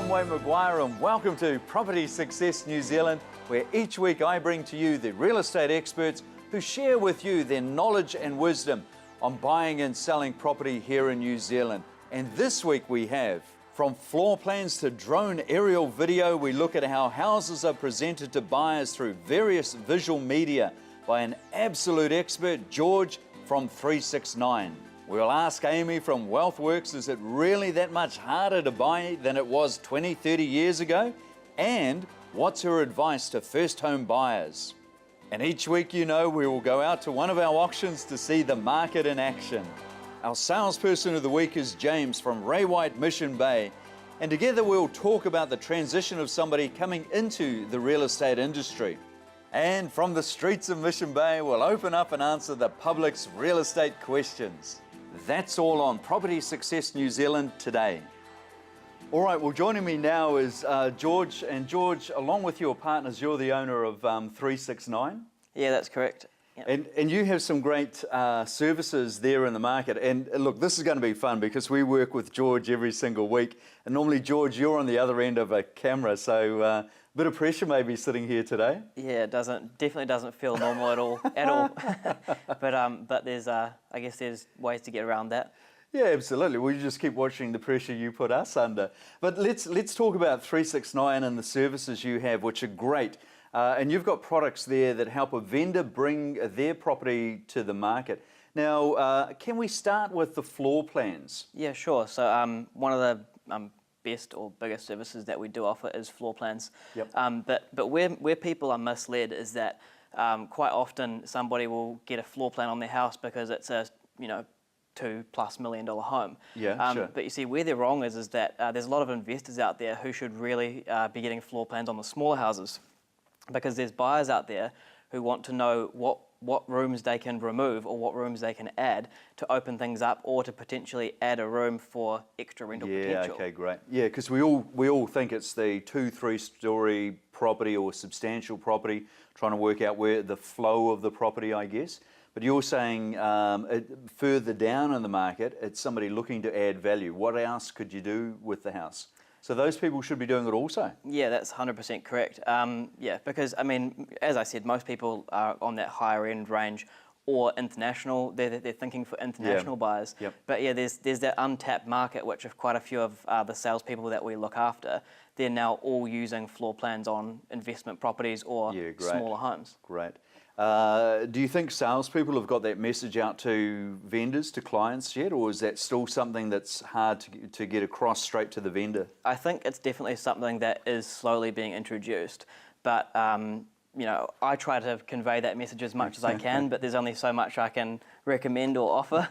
I'm Wayne Maguire and welcome to Property Success New Zealand, where each week I bring to you the real estate experts who share with you their knowledge and wisdom on buying and selling property here in New Zealand. And this week we have, from floor plans to drone aerial video, we look at how houses are presented to buyers through various visual media by an absolute expert, George from 369. We'll ask Amy from Wealthworks, is it really that much harder to buy than it was 20, 30 years ago? And what's her advice to first home buyers? And each week, you know, we will go out to one of our auctions to see the market in action. Our salesperson of the week is James from Ray White Mission Bay. And together we'll talk about the transition of somebody coming into the real estate industry. And from the streets of Mission Bay, we'll open up and answer the public's real estate questions. That's all on Property Success New Zealand today. All right, well, joining me now is George. And George, along with your partners, you're the owner of 369? Yeah, that's correct. Yep. And you have some great services there in the market. And look, this is going to be fun because we work with George every single week. And normally, George, you're on the other end of a camera, so a bit of pressure maybe sitting here today. Yeah, it definitely doesn't feel normal at all. But there's, I guess there's ways to get around that. Yeah, absolutely. We'll just keep watching the pressure you put us under. But let's talk about 369 and the services you have, which are great. And you've got products there that help a vendor bring their property to the market. Now, can we start with the floor plans? Yeah, sure. So one of the best or biggest services that we do offer is floor plans. Yep. But where people are misled is that quite often somebody will get a floor plan on their house because it's a $2+ million home. Yeah, sure. But you see, where they're wrong is that there's a lot of investors out there who should really be getting floor plans on the smaller houses, because there's buyers out there who want to know what rooms they can remove or what rooms they can add to open things up, or to potentially add a room for extra rental potential. Yeah, okay, great. Yeah, because we all think it's the 2-3 story property or substantial property, trying to work out where the flow of the property, I guess. But you're saying further down in the market, it's somebody looking to add value. What else could you do with the house? So those people should be doing it also. Yeah, that's 100% correct. Yeah, because I mean, as I said, most people are on that higher end range or international. They're thinking for international buyers. Yep. But yeah, there's that untapped market, which of quite a few of the salespeople that we look after, they're now all using floor plans on investment properties or smaller homes. Great. Do you think salespeople have got that message out to vendors, to clients yet, or is that still something that's hard to get across straight to the vendor? I think it's definitely something that is slowly being introduced, but I try to convey that message as much as I can, but there's only so much I can recommend or offer.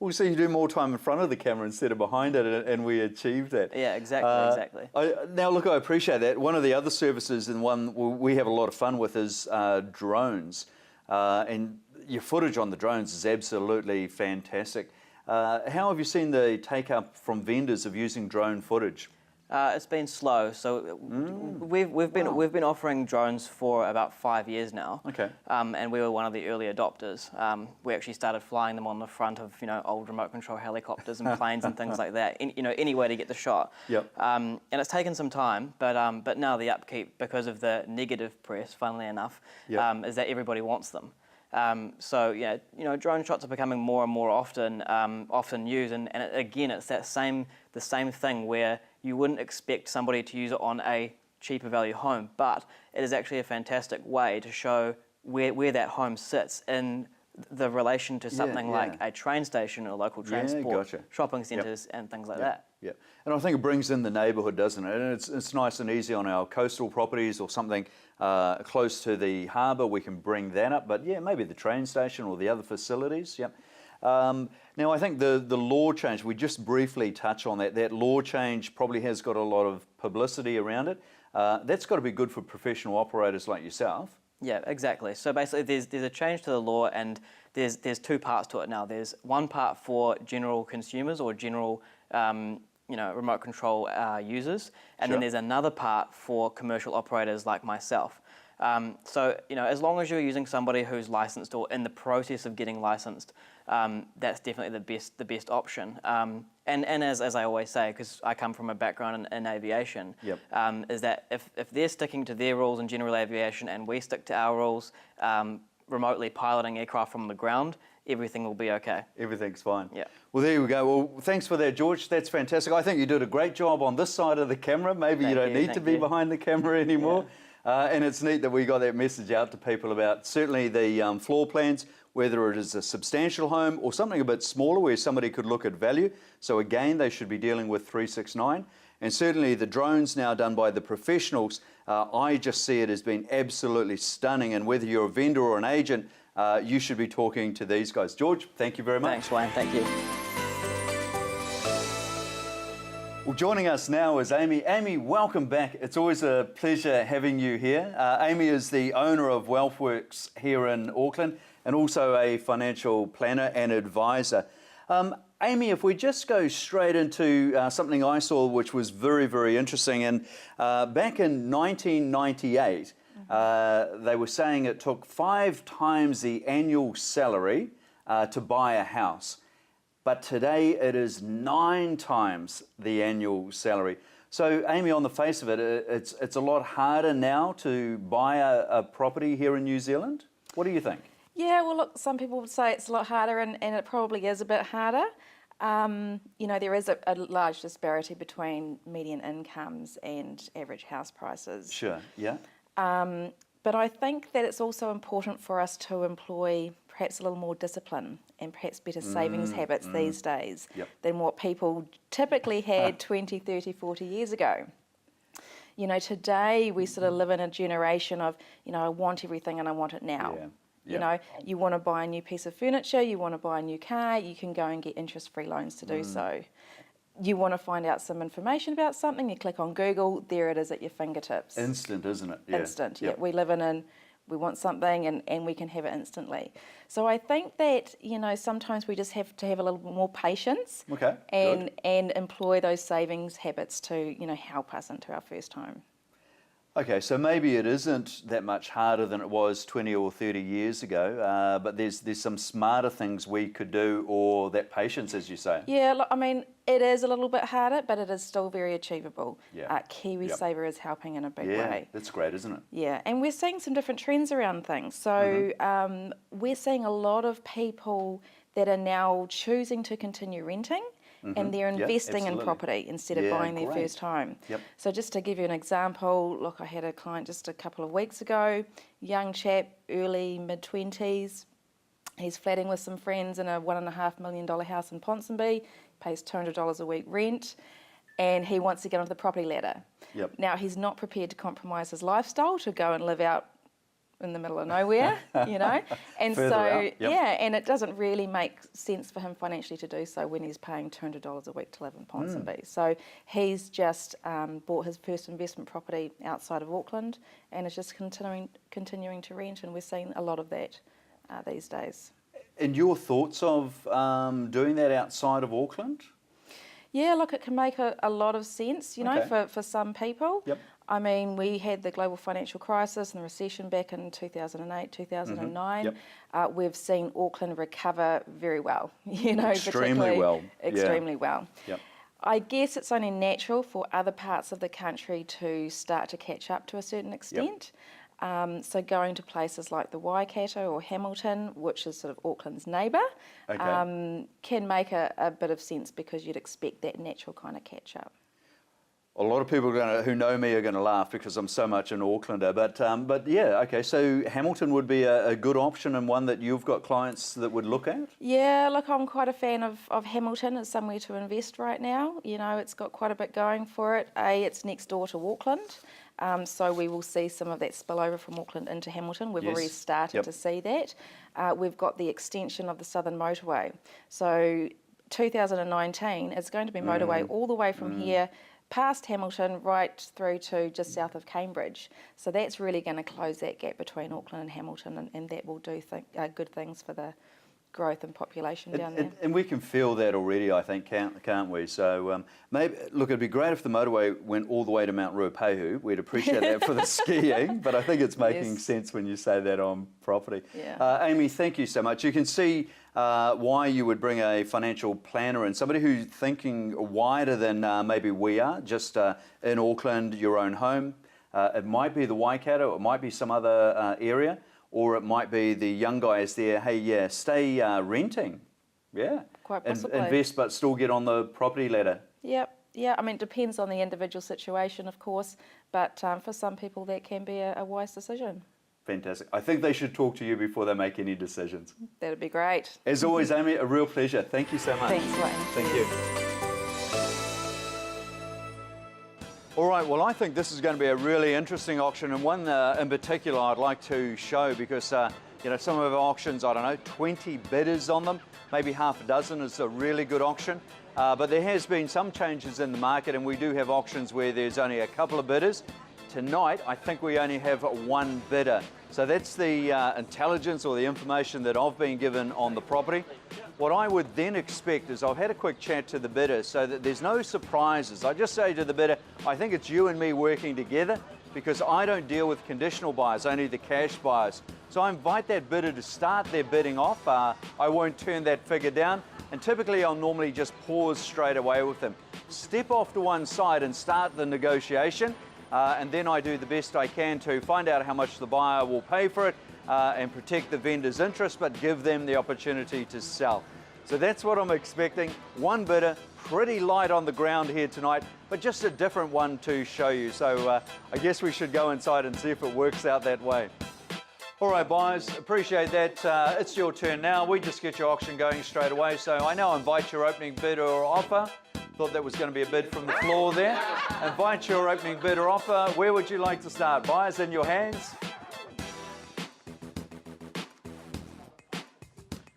Well, so you do more time in front of the camera instead of behind it, and we achieved that. Yeah, exactly. Now, look, I appreciate that. One of the other services, and one we have a lot of fun with, is drones. And your footage on the drones is absolutely fantastic. How have you seen the take-up from vendors of using drone footage? It's been slow. So we've been offering drones for about 5 years now. Okay. And we were one of the early adopters. We actually started flying them on the front of old remote control helicopters and planes and things like that. Any way to get the shot. Yep. And it's taken some time, but now the upkeep, because of the negative press, funnily enough, is that everybody wants them. So yeah, drone shots are becoming more and more often used, and again, it's the same thing where you wouldn't expect somebody to use it on a cheaper value home, but it is actually a fantastic way to show where that home sits in the relation to something like a train station or local transport, shopping centres and things like that. Yeah, and I think it brings in the neighbourhood, doesn't it? And it's nice and easy on our coastal properties or something close to the harbour. We can bring that up, but yeah, maybe the train station or the other facilities. Yep. Now, I think the law change, we just briefly touch on that. That law change probably has got a lot of publicity around it. That's got to be good for professional operators like yourself. Yeah, exactly. So basically, there's a change to the law, and there's two parts to it now. There's one part for general consumers or general remote control users, and then there's another part for commercial operators like myself. So, as long as you're using somebody who's licensed or in the process of getting licensed, that's definitely the best option. And as I always say, because I come from a background in aviation, is that if they're sticking to their rules in general aviation and we stick to our rules, remotely piloting aircraft from the ground, everything will be okay. Everything's fine. Yeah. Well, there we go. Well, thanks for that, George. That's fantastic. I think you did a great job on this side of the camera. Maybe you don't need to be behind the camera anymore. And it's neat that we got that message out to people about certainly the floor plans, whether it is a substantial home or something a bit smaller where somebody could look at value. So again, they should be dealing with 369. And certainly the drones now done by the professionals, I just see it as being absolutely stunning. And whether you're a vendor or an agent, you should be talking to these guys. George, thank you very much. Thanks, Wayne. Thank you. Well, joining us now is Amy. Amy, welcome back. It's always a pleasure having you here. Amy is the owner of Wealthworks here in Auckland and also a financial planner and advisor. Amy, if we just go straight into something I saw which was very, very interesting. And back in 1998, they were saying it took 5 times the annual salary to buy a house. But today it is 9 times the annual salary. So, Amy, on the face of it, it's a lot harder now to buy a property here in New Zealand. What do you think? Yeah, well, look, some people would say it's a lot harder, and it probably is a bit harder. There is a large disparity between median incomes and average house prices. Sure, yeah. But I think that it's also important for us to employ perhaps a little more discipline and perhaps better savings habits these days than what people typically had 20, 30, 40 years ago. Today we sort of live in a generation of, I want everything and I want it now. You want to buy a new piece of furniture, you want to buy a new car, you can go and get interest-free loans to do so. You want to find out some information about something, you click on Google, there it is at your fingertips. Instant, isn't it? Instant, We live in we want something and we can have it instantly. So I think that, sometimes we just have to have a little bit more patience and employ those savings habits to, help us into our first home. Okay, so maybe it isn't that much harder than it was 20 or 30 years ago, but there's some smarter things we could do, or that patience, as you say. Yeah, look, I mean, it is a little bit harder, but it is still very achievable. Yeah. KiwiSaver is helping in a big way. Yeah, that's great, isn't it? Yeah, and we're seeing some different trends around things. So we're seeing a lot of people that are now choosing to continue renting. And they're investing in property instead of buying their first home. So just to give you an example, look, I had a client just a couple of weeks ago, young chap, early, mid-20s. He's flatting with some friends in a $1.5 million house in Ponsonby, pays $200 a week rent, and he wants to get onto the property ladder. Now, he's not prepared to compromise his lifestyle to go and live out in the middle of nowhere, and so and it doesn't really make sense for him financially to do so when he's paying $200 a week to live in Ponsonby. So he's just bought his first investment property outside of Auckland and is just continuing to rent, and we're seeing a lot of that these days. And your thoughts of doing that outside of Auckland? Yeah, look, it can make a lot of sense, for some people. I mean, we had the global financial crisis and the recession back in 2008, 2009. We've seen Auckland recover very well, Extremely well. Extremely well. I guess it's only natural for other parts of the country to start to catch up to a certain extent. So going to places like the Waikato or Hamilton, which is sort of Auckland's neighbour, can make a bit of sense because you'd expect that natural kind of catch up. A lot of people who know me are going to laugh because I'm so much an Aucklander, but yeah, okay. So Hamilton would be a good option and one that you've got clients that would look at. Yeah, look, I'm quite a fan of Hamilton as somewhere to invest right now. It's got quite a bit going for it. It's next door to Auckland, so we will see some of that spillover from Auckland into Hamilton. We've already started to see that. We've got the extension of the Southern Motorway, so 2019 is going to be motorway all the way from here past Hamilton right through to just south of Cambridge. So that's really going to close that gap between Auckland and Hamilton, and that will do good things for the growth and population down there. And we can feel that already, I think, can't we? So maybe, look, it'd be great if the motorway went all the way to Mount Ruapehu. We'd appreciate that for the skiing, but I think it's making sense when you say that on property. Yeah. Amy, thank you so much. You can see why you would bring a financial planner in, somebody who's thinking wider than maybe we are, just in Auckland, your own home. It might be the Waikato, it might be some other area, or it might be the young guys there, hey, yeah, stay renting. Yeah. Quite possibly. Invest but still get on the property ladder. Yep. Yeah, I mean, it depends on the individual situation, of course, but for some people that can be a wise decision. Fantastic. I think they should talk to you before they make any decisions. That'd be great. As always, Amy, a real pleasure. Thank you so much. Thanks, Wayne. Thank you. All right, well, I think this is going to be a really interesting auction, and one in particular I'd like to show because, you know, some of our auctions, I don't know, 20 bidders on them, maybe half a dozen is a really good auction. But there has been some changes in the market, and we do have auctions where there's only a couple of bidders. Tonight, I think we only have one bidder. So that's the intelligence or the information that I've been given on the property. What I would then expect is I've had a quick chat to the bidder so that there's no surprises. I just say to the bidder, I think it's you and me working together because I don't deal with conditional buyers, only the cash buyers. So I invite that bidder to start their bidding off. I won't turn that figure down, and typically I'll normally just pause straight away with them. Step off to one side and start the negotiation. And then I do the best I can to find out how much the buyer will pay for it and protect the vendor's interest, but give them the opportunity to sell. So that's what I'm expecting. One bidder, pretty light on the ground here tonight, but just a different one to show you. So I guess we should go inside and see if it works out that way. All right, buyers, appreciate that. It's your turn now. We just get your auction going straight away. So I now invite your opening bid or offer. Thought that was going to be a bid from the floor there. Invite your opening bid or offer. Where would you like to start? Buyers, in your hands.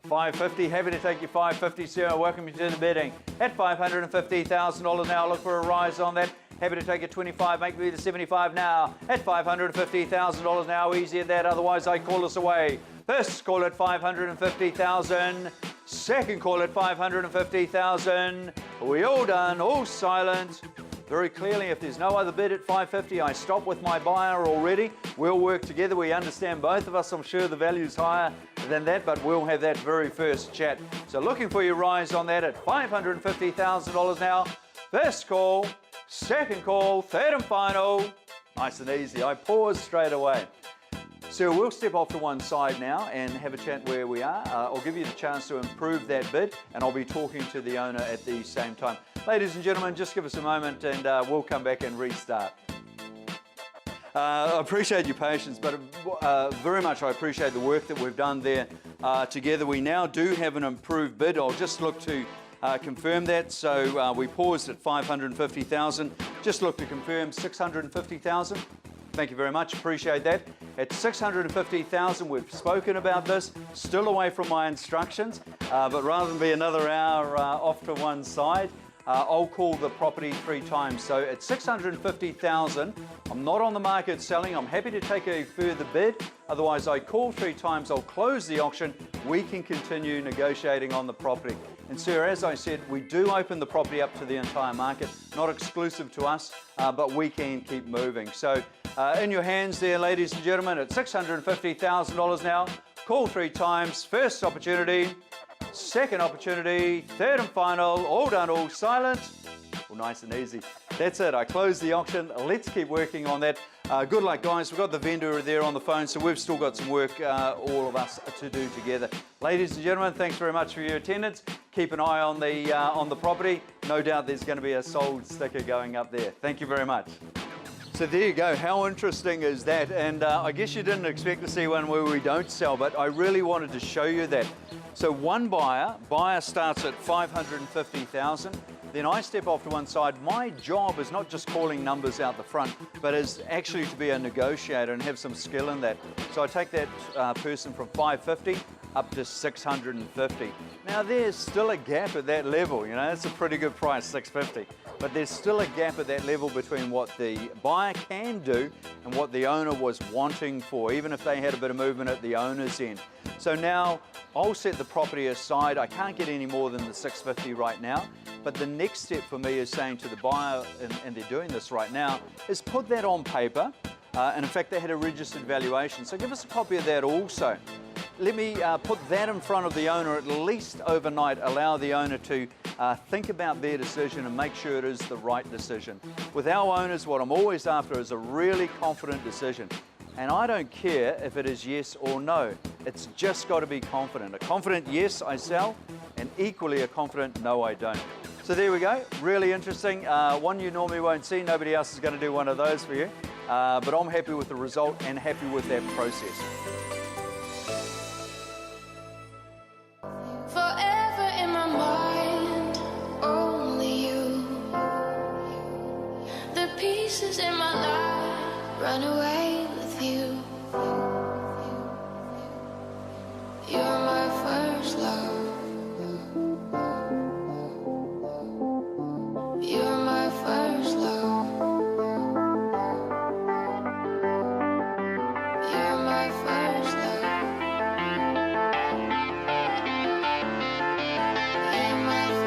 $550, happy to take your $550, sir. Welcome you to the bidding. At $550,000 now, look for a rise on that. Happy to take it 25, make me the 75 now. At $550,000 now, easy at that, otherwise I call us away. First call at $550,000. Second call at $550,000. We all done, all silent. Very clearly, if there's no other bid at $550, I stop with my buyer already. We'll work together. We understand both of us. I'm sure the value's higher than that, but we'll have that very first chat. So looking for your rise on that at $550,000 now. First call, second call, third and final. Nice and easy. I pause straight away. So we'll step off to one side now and have a chat where we are. I'll give you the chance to improve that bid, and I'll be talking to the owner at the same time. Ladies and gentlemen, just give us a moment and we'll come back and restart. I appreciate your patience, but very much I appreciate the work that we've done there together. We now do have an improved bid. I'll just look to confirm that. So we paused at $550,000. Just look to confirm $650,000. Thank you very much, appreciate that. At $650,000, we've spoken about this, still away from my instructions, but rather than be another hour off to one side, I'll call the property 3 times. So at $650,000, I'm not on the market selling, I'm happy to take a further bid, otherwise I call 3 times, I'll close the auction, we can continue negotiating on the property. And sir, as I said, we do open the property up to the entire market, not exclusive to us, but we can keep moving. So in your hands there, ladies and gentlemen, at $650,000 now, call 3 times, first opportunity, second opportunity, third and final, all done, all silent. Well, nice and easy. That's it, I closed the auction. Let's keep working on that. Good luck, guys. We've got the vendor there on the phone, so we've still got some work, all of us, to do together. Ladies and gentlemen, thanks very much for your attendance. Keep an eye on the property. No doubt there's going to be a sold sticker going up there. Thank you very much. So there you go. How interesting is that? And I guess you didn't expect to see one where we don't sell, but I really wanted to show you that. So one buyer starts at $550,000. Then I step off to one side. My job is not just calling numbers out the front, but is actually to be a negotiator and have some skill in that. So I take that person from $550 up to $650. Now there's still a gap at that level, you know, that's a pretty good price, $650. But there's still a gap at that level between what the buyer can do and what the owner was wanting for, even if they had a bit of movement at the owner's end. So now I'll set the property aside. I can't get any more than the 650 right now, but the next step for me is saying to the buyer, and they're doing this right now, is put that on paper. And in fact, they had a registered valuation. So give us a copy of that also. Let me put that in front of the owner at least overnight, allow the owner to think about their decision and make sure it is the right decision. With our owners, what I'm always after is a really confident decision. And I don't care if it is yes or no. It's just got to be confident. A confident yes, I sell, and equally a confident no, I don't. So there we go, really interesting. One you normally won't see, nobody else is going to do one of those for you. But I'm happy with the result and happy with that process. Forever in my mind, only you. The pieces in my life run away with you. You're my first love. You're my first love. You're my first love. You're my first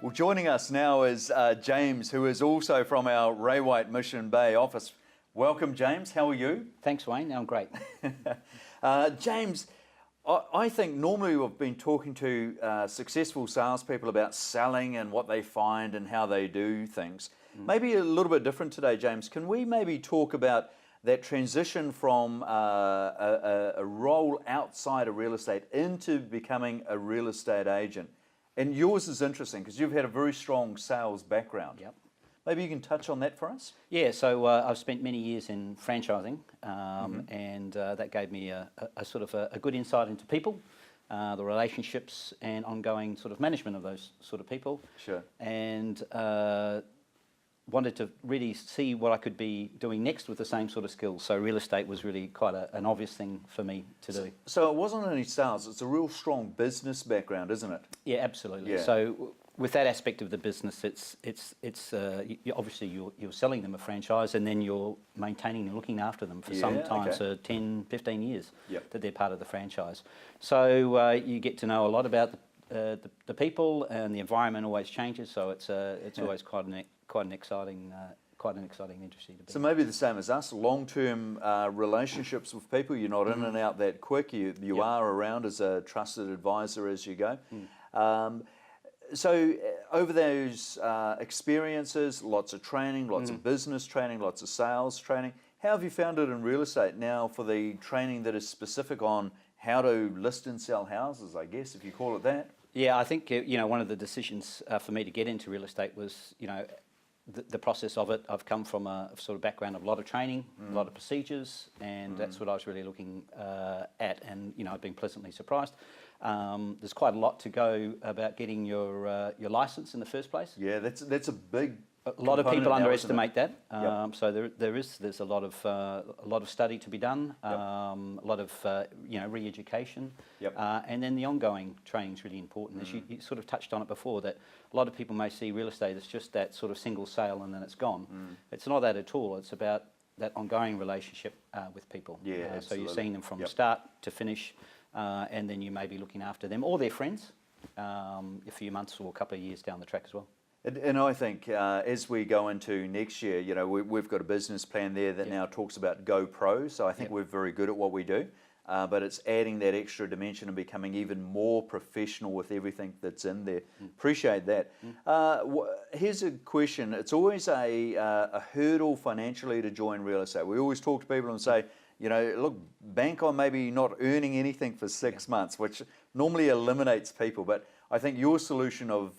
Well, joining us now is James, who is also from our Ray White Mission Bay office. Welcome, James. How are you? Thanks, Wayne. I'm great. James, I think normally we've been talking to successful salespeople about selling and what they find and how they do things. Maybe a little bit different today, James. Can we maybe talk about that transition from a role outside of real estate into becoming a real estate agent? And yours is interesting because you've had a very strong sales background. Yep. Maybe you can touch on that for us? Yeah, so I've spent many years in franchising, and that gave me a sort of a good insight into people, the relationships and ongoing sort of management of those sort of people. Sure. And wanted to really see what I could be doing next with the same sort of skills. So real estate was really quite an obvious thing for me to do. So it wasn't only sales, it's a real strong business background, isn't it? Yeah, absolutely. Yeah. So with that aspect of the business, obviously you're selling them a franchise and then you're maintaining and looking after them for sometimes 10, 15 years that they're part of the franchise. So you get to know a lot about the people, and the environment always changes. So it's always quite an exciting, interesting to be. So maybe the same as us, long-term relationships with people. You're not in and out that quick. You are around as a trusted advisor as you go. So over those experiences, lots of training, lots of business training, lots of sales training. How have you found it in real estate now for the training that is specific on how to list and sell houses, I guess, if you call it that? Yeah, I think one of the decisions for me to get into real estate was the process of it. I've come from a sort of background of a lot of training, a lot of procedures, and that's what I was really looking at. And I've been pleasantly surprised. There's quite a lot to go about getting your license in the first place. Yeah, that's a big. A lot of people underestimate that. Yep. So there's a lot of study to be done, a lot of re-education, and then the ongoing training is really important. As you sort of touched on it before, that a lot of people may see real estate as just that sort of single sale and then it's gone. It's not that at all. It's about that ongoing relationship with people. Yeah, so you're seeing them from start to finish, and then you may be looking after them or their friends a few months or a couple of years down the track as well. And I think as we go into next year, we've got a business plan there that now talks about Go Pro. So I think we're very good at what we do, but it's adding that extra dimension and becoming even more professional with everything that's in there. Appreciate that. Here's a question. It's always a hurdle financially to join real estate. We always talk to people and say, look, bank on maybe not earning anything for 6 months, which normally eliminates people. But I think your solution of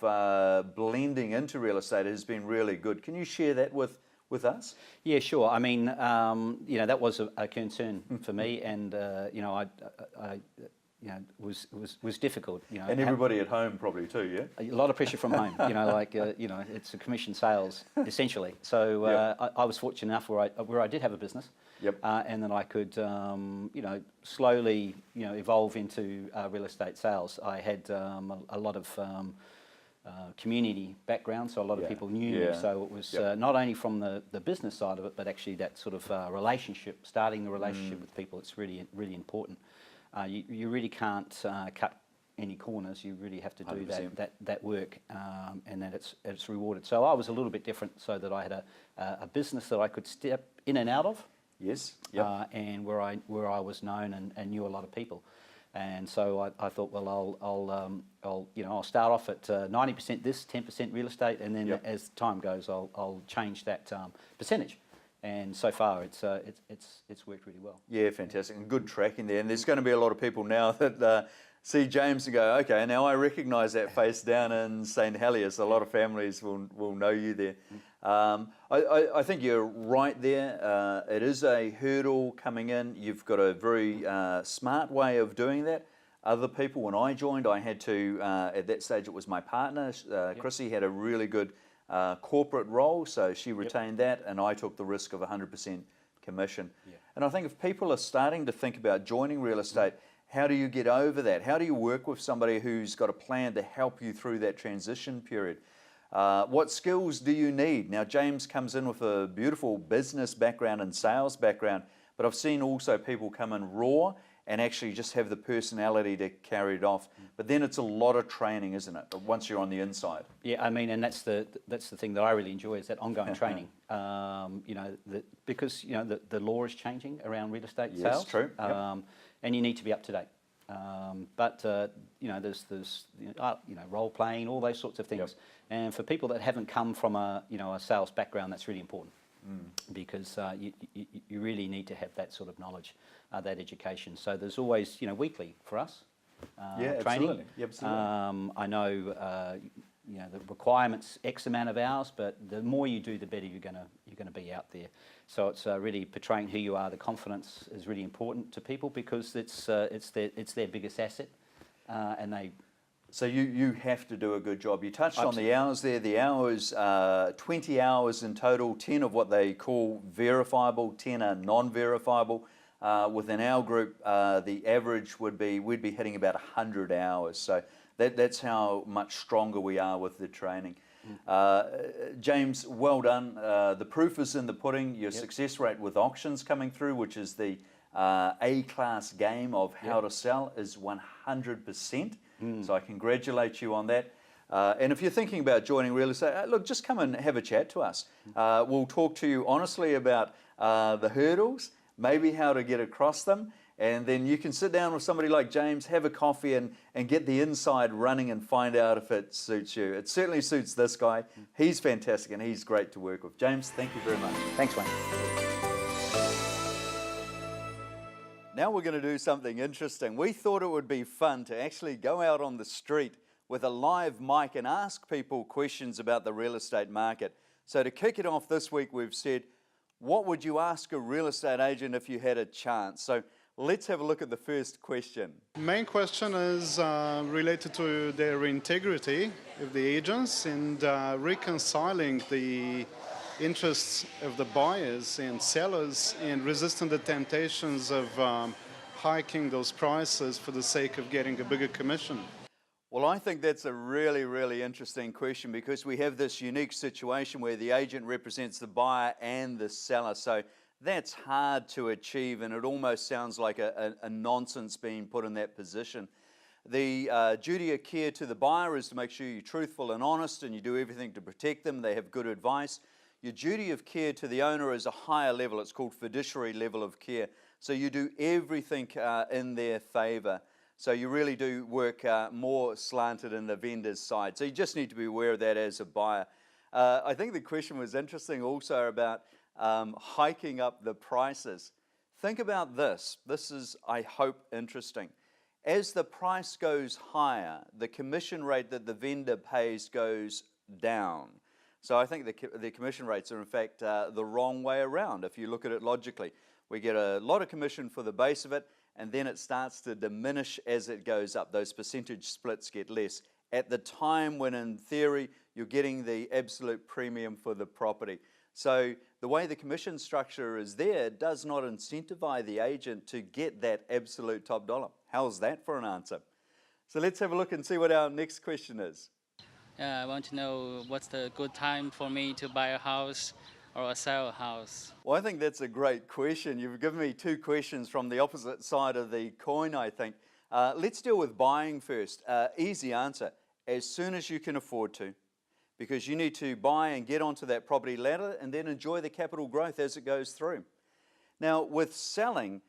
blending into real estate has been really good. Can you share that with us? Yeah, sure. I mean, that was a concern for me, and was difficult. And everybody at home probably too, yeah. A lot of pressure from home. It's a commission sales essentially. So I was fortunate enough where I did have a business. Yep. And then I could, slowly, evolve into real estate sales. I had a lot of community background, so a lot of people knew me. So it was not only from the business side of it, but actually that sort of relationship, starting the relationship with people. It's really, really important. You really can't cut any corners. You really have to do 100%. that work, and that it's rewarded. So I was a little bit different, so that I had a business that I could step in and out of. Yes. And where I was known and knew a lot of people, and so I thought, well, I'll start off at 90% this, 10% real estate, and then as time goes, I'll change that percentage. And so far, it's worked really well. Yeah, fantastic, and good tracking there. And there's going to be a lot of people now that see James and go, okay, now I recognise that face down in St Heliers. A lot of families will know you there. I think you're right there. It is a hurdle coming in. You've got a very smart way of doing that. Other people, when I joined, I had to, at that stage it was my partner, Chrissy had a really good corporate role, so she retained that, and I took the risk of 100% commission. And I think if people are starting to think about joining real estate, how do you get over that? How do you work with somebody who's got a plan to help you through that transition period? What skills do you need? Now, James comes in with a beautiful business background and sales background, but I've seen also people come in raw and actually just have the personality to carry it off. But then it's a lot of training, isn't it, once you're on the inside? Yeah, I mean, and that's the thing that I really enjoy, is that ongoing training. Because the law is changing around real estate sales. Yes, true. And you need to be up to date. But there's role playing, all those sorts of things. And for people that haven't come from a sales background, that's really important. Because you really need to have that sort of knowledge, that education. So there's always weekly for us training. Absolutely. I know the requirements X amount of hours, but the more you do, the better you're gonna be out there. So it's really portraying who you are. The confidence is really important to people, because it's their biggest asset, and they. So you have to do a good job. You touched on the hours there. The hours, 20 hours in total, 10 of what they call verifiable, 10 are non-verifiable. Within our group, the average we'd be hitting about 100 hours. So that's how much stronger we are with the training. James, well done. The proof is in the pudding. Your success rate with auctions coming through, which is the A-class game of how to sell, is 100%. So I congratulate you on that. And if you're thinking about joining real estate, look, just come and have a chat to us. We'll talk to you honestly about the hurdles, maybe how to get across them, and then you can sit down with somebody like James, have a coffee, and get the inside running and find out if it suits you. It certainly suits this guy. He's fantastic and he's great to work with. James, thank you very much. Thanks, Wayne. Now we're going to do something interesting. We thought it would be fun to actually go out on the street with a live mic and ask people questions about the real estate market. So to kick it off this week, we've said, what would you ask a real estate agent if you had a chance? So Let's have a look at the first question. Main question is related to their integrity of the agents and reconciling the interests of the buyers and sellers and resisting the temptations of hiking those prices for the sake of getting a bigger commission. Well, I think that's a really, really interesting question because we have this unique situation where the agent represents the buyer and the seller. So that's hard to achieve, and it almost sounds like a nonsense being put in that position. The duty of care to the buyer is to make sure you're truthful and honest and you do everything to protect them. They have good advice. Your duty of care to the owner is a higher level. It's called fiduciary level of care. So you do everything in their favour. So you really do work more slanted in the vendor's side. So you just need to be aware of that as a buyer. I think the question was interesting also about hiking up the prices. Think about this. This is, I hope, interesting. As the price goes higher, the commission rate that the vendor pays goes down. So I think the commission rates are in fact the wrong way around if you look at it logically. We get a lot of commission for the base of it, and then it starts to diminish as it goes up. Those percentage splits get less at the time when in theory you're getting the absolute premium for the property. So the way the commission structure is there does not incentivize the agent to get that absolute top dollar. How's that for an answer? So let's have a look and see what our next question is. I want to know what's the good time for me to buy a house or sell a house. Well, I think that's a great question. You've given me two questions from the opposite side of the coin, I think. Let's deal with buying first. Easy answer, as soon as you can afford to, because you need to buy and get onto that property ladder and then enjoy the capital growth as it goes through. Now, with selling,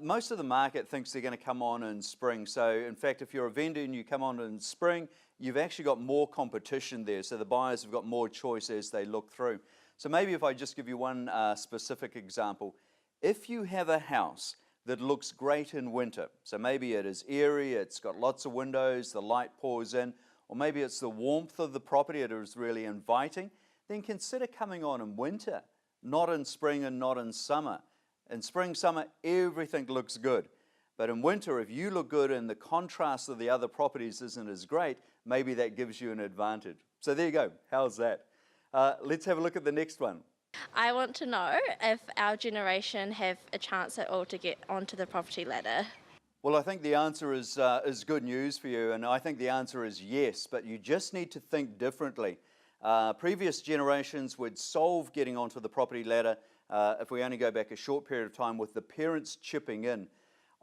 most of the market thinks they're going to come on in spring. So, in fact, if you're a vendor and you come on in spring, you've actually got more competition there. So the buyers have got more choice as they look through. So maybe if I just give you one specific example. If you have a house that looks great in winter, so maybe it is airy, it's got lots of windows, the light pours in, or maybe it's the warmth of the property, it is really inviting, then consider coming on in winter, not in spring and not in summer. In spring, summer, everything looks good. But in winter, if you look good and the contrast of the other properties isn't as great, maybe that gives you an advantage. So there you go. How's that? Let's have a look at the next one. I want to know if our generation have a chance at all to get onto the property ladder. Well, I think the answer is good news for you, and I think the answer is yes, but you just need to think differently. Previous generations would solve getting onto the property ladder if we only go back a short period of time with the parents chipping in.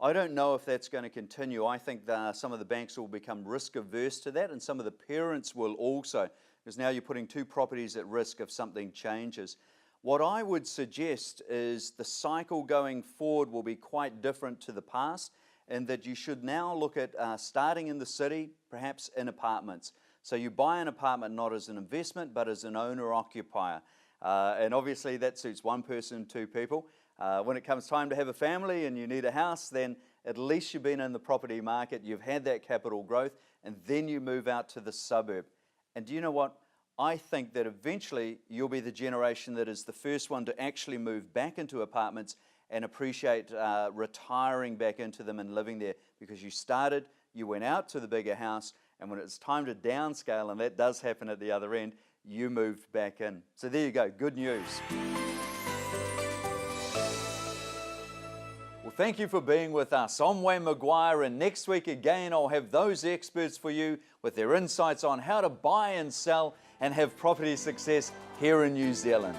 I don't know if that's going to continue. I think some of the banks will become risk averse to that, and some of the parents will also, because now you're putting two properties at risk if something changes. What I would suggest is the cycle going forward will be quite different to the past, and that you should now look at starting in the city, perhaps in apartments. So you buy an apartment not as an investment, but as an owner-occupier. And obviously that suits one person, two people. When it comes time to have a family and you need a house, then at least you've been in the property market, you've had that capital growth, and then you move out to the suburb. And do you know what? I think that eventually you'll be the generation that is the first one to actually move back into apartments and appreciate retiring back into them and living there, because you started, you went out to the bigger house, and when it's time to downscale, and that does happen at the other end, you moved back in. So there you go, good news. Well, thank you for being with us. I'm Wayne Maguire, and next week again I'll have those experts for you with their insights on how to buy and sell and have property success here in New Zealand.